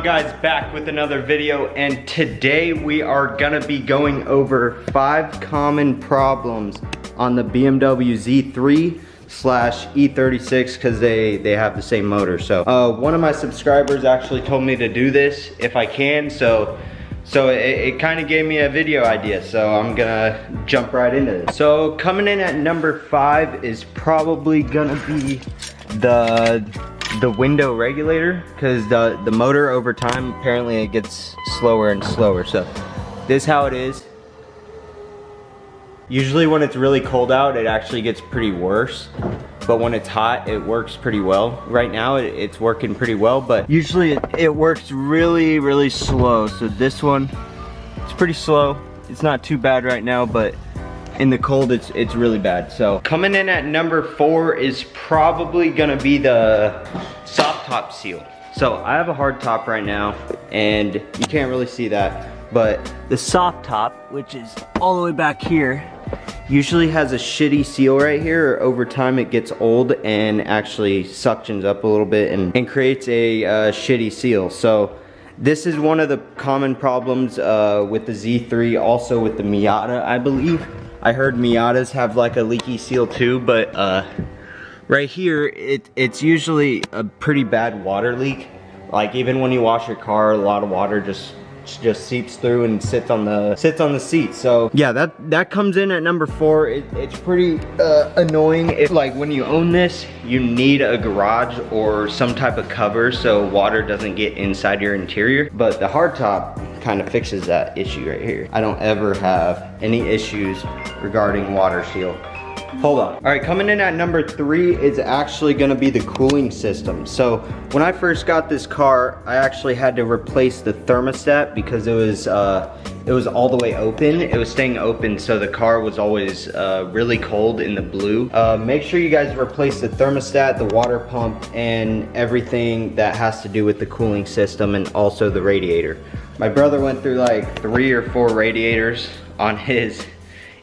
on guys, back with another video, and today we are gonna be going over 5 common problems on the BMW Z3 slash E36 because they have the same motor. So one of my subscribers actually told me to do this if I can, so it kind of gave me a video idea, so I'm gonna jump right into this. So coming in at number 5 is probably gonna be the window regulator, because the motor over time apparently it gets slower and slower. So this is how it is. Usually when it's really cold out it actually gets pretty worse, but when it's hot it works pretty well. Right now it's working pretty well, but usually it works really slow. So this one, it's pretty slow. It's not too bad right now, but in the cold it's really bad. So coming in at number 4 is probably gonna be the soft top seal. So I have a hard top right now and you can't really see that, but the soft top, which is all the way back here, usually has a shitty seal right here. Over time it gets old and actually suctions up a little bit and creates a shitty seal. So this is one of the common problems with the Z3, also with the Miata, I believe. I heard Miatas have like a leaky seal too, but right here it's usually a pretty bad water leak. Like even when you wash your car, a lot of water just seeps through and sits on the seat. So yeah, that comes in at number 4. It's pretty annoying. If like when you own this, you need a garage or some type of cover so water doesn't get inside your interior. But the hardtop kind of fixes that issue right here. I don't ever have any issues regarding water seal. Hold on. All right, coming in at number 3 is actually gonna be the cooling system. So when I first got this car, I actually had to replace the thermostat because it was all the way open. It was staying open, so the car was always really cold in the blue. Make sure you guys replace the thermostat, the water pump, and everything that has to do with the cooling system, and also the radiator. My brother went through like 3 or 4 radiators on his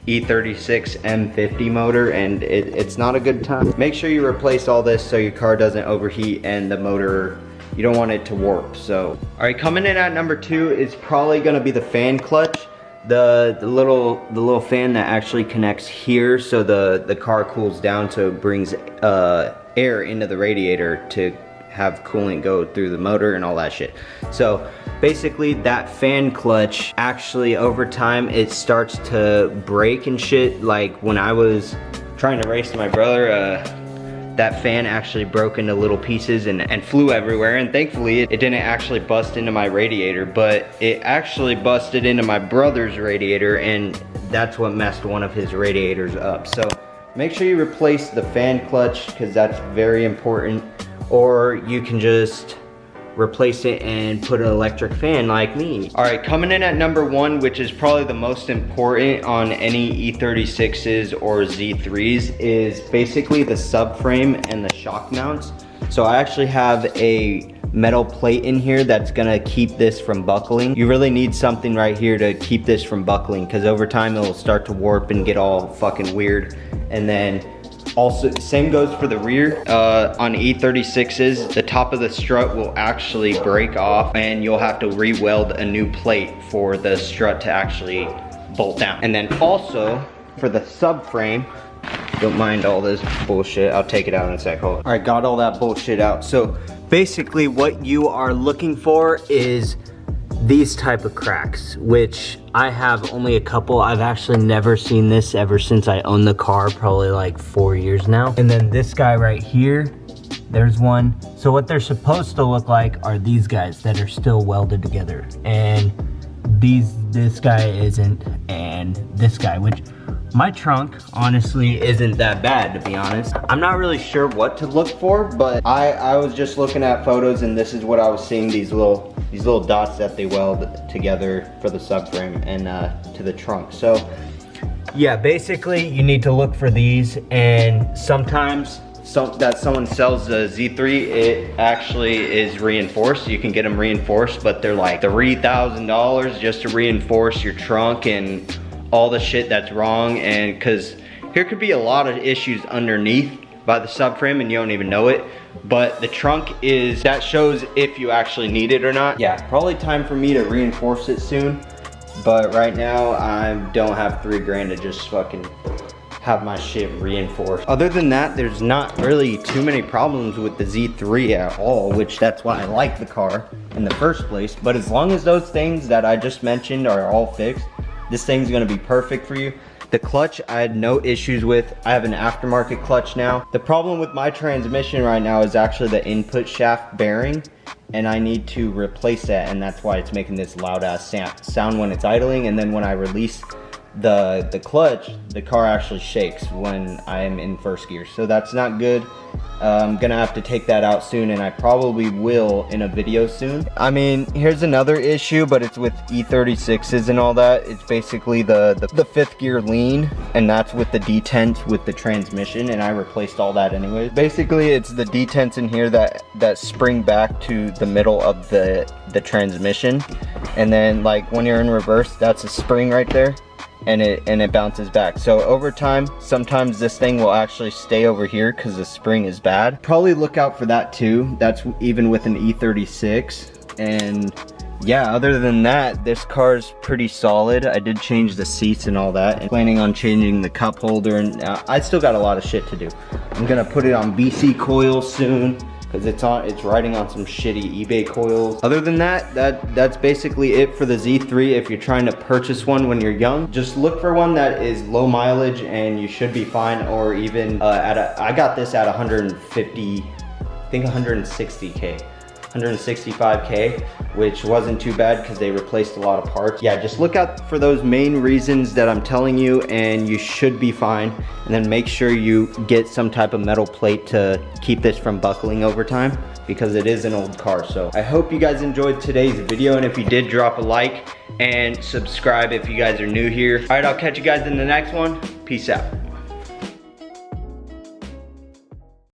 E36 M50 motor, and it's not a good time. Make sure you replace all this so your car doesn't overheat and the motor, you don't want it to warp. So all right, coming in at number 2 is probably gonna be the fan clutch. The little fan that actually connects here, so the car cools down, so it brings air into the radiator to have coolant go through the motor and all that shit. So basically that fan clutch, actually over time it starts to break and shit. Like when I was trying to race my brother, that fan actually broke into little pieces and flew everywhere, and thankfully it didn't actually bust into my radiator, but it actually busted into my brother's radiator, and that's what messed one of his radiators up. So make sure you replace the fan clutch because that's very important, or you can just replace it and put an electric fan like me. All right, coming in at number 1, which is probably the most important on any E36s or Z3s, is basically the subframe and the shock mounts. So I actually have a metal plate in here that's gonna keep this from buckling. You really need something right here to keep this from buckling, because over time it'll start to warp and get all fucking weird. And then also, same goes for the rear. On E36s, the top of the strut will actually break off and you'll have to re-weld a new plate for the strut to actually bolt down. And then also, for the subframe, don't mind all this bullshit, I'll take it out in a sec, hold on. All right, got all that bullshit out. So basically what you are looking for is these type of cracks, which I have only a couple. I've actually never seen this ever since I owned the car, probably like 4 years now. And then this guy right here, there's one. So what they're supposed to look like are these guys that are still welded together, and this guy isn't, and this guy, which my trunk honestly isn't that bad, to be honest. I'm not really sure what to look for, but I was just looking at photos and this is what I was seeing, these little dots that they weld together for the subframe and to the trunk. So yeah, basically you need to look for these, and sometimes that someone sells the Z3, it actually is reinforced. You can get them reinforced, but they're like $3,000 just to reinforce your trunk and all the shit that's wrong. And because here could be a lot of issues underneath, by the subframe and you don't even know it. But the trunk is, that shows if you actually need it or not. Yeah, probably time for me to reinforce it soon. But right now, I don't have 3 grand to just fucking have my shit reinforced. Other than that, there's not really too many problems with the Z3 at all, which that's why I like the car in the first place. But as long as those things that I just mentioned are all fixed, this thing's gonna be perfect for you. The clutch, I had no issues with. I have an aftermarket clutch now. The problem with my transmission right now is actually the input shaft bearing, and I need to replace that, and that's why it's making this loud ass sound when it's idling, and then when I release the clutch, the car actually shakes when I am in first gear. So that's not good. I'm gonna have to take that out soon, and I probably will in a video soon. I mean, here's another issue, but it's with E36s and all that. It's basically the 5th gear lean, and that's with the detents with the transmission, and I replaced all that anyways. Basically, it's the detents in here that spring back to the middle of the transmission, and then like when you're in reverse, that's a spring right there. And it bounces back. So over time, sometimes this thing will actually stay over here because the spring is bad. Probably look out for that too. That's even with an E36. And yeah, other than that, this car's pretty solid. I did change the seats and all that, and planning on changing the cup holder, and I still got a lot of shit to do. I'm gonna put it on BC coils soon, because it's riding on some shitty eBay coils. Other than that, that's basically it for the Z3. If you're trying to purchase one when you're young, just look for one that is low mileage and you should be fine. Or even I got this at 150, I think 160K. 165K, which wasn't too bad because they replaced a lot of parts. Yeah, just look out for those main reasons that I'm telling you, and you should be fine. And then make sure you get some type of metal plate to keep this from buckling over time, because it is an old car. So I hope you guys enjoyed today's video, and if you did, drop a like and subscribe if you guys are new here. All right, I'll catch you guys in the next one. Peace out.